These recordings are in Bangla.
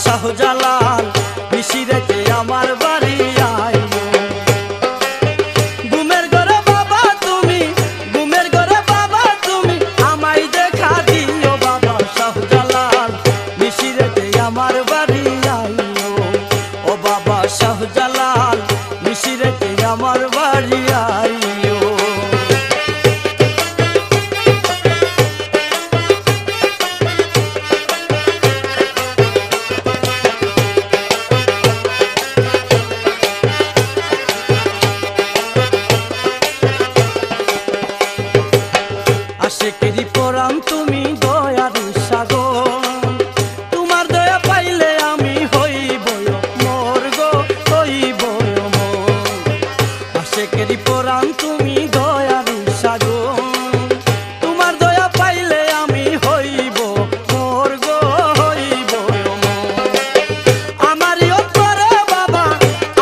শাহজালাল মিশিরেতে আমার বাড়ি আইও। ঘুমের ঘরে বাবা তুমি, ঘুমের ঘরে বাবা তুমি আমায় দেখা দিও বাবা শাহজালাল মিশিরেতে আমার বাড়ি আইও। ও বাবা শাহজালাল মিশিরেতে আমার বাড়ি আইও। আশেকেরি পরাণ তুমি দয়ার সাগর, তোমার দয়া পাইলে আমি হইব মোর গো, হইব মোর। আশেকেরি পরাণ তুমি দয়ার সাগর, তোমার দয়া পাইলে আমি হইব মোর গো, হইব মোর। আমারই অন্তরে বাবা,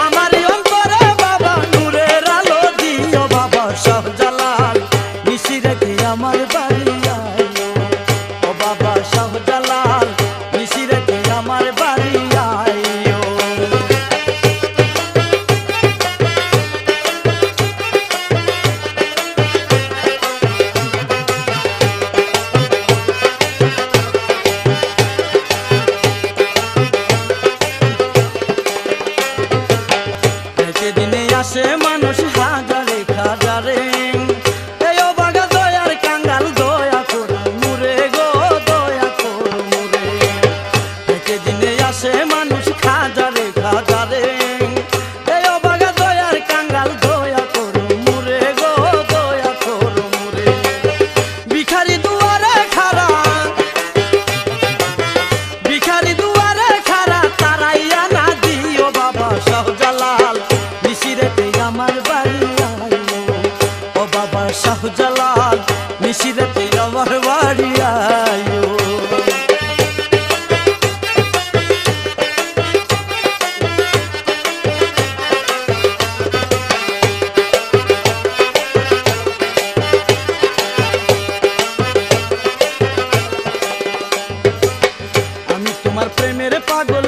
আমারই অন্তরে বাবা নূরের আলো দিও বাবা শাহজালাল মিশিরেতে আমার বাড়ি আইও। ও বাবা শাহজালাল মিশিরেতে আমার বাড়ি আইও। দিনে আসে মানুষ হাজারে হাজারে, আসে মানুষ হাজারে হাজারে, এই অবাগা দয়ার কাঙ্গাল দয়া করো মুরে গো, দয়া করো মুরে। ভিখারি দুয়ারে খাড়া, ভিখারি দুয়ারে খাড়া তারাইয়া না দিও বাবা শাহজালাল মিশিরেতে আমার বাড়ি আইও। ও বাবা শাহজালাল মিশিরেতে আমার বাড়ি আইও। তোমার প্রেমের পাগল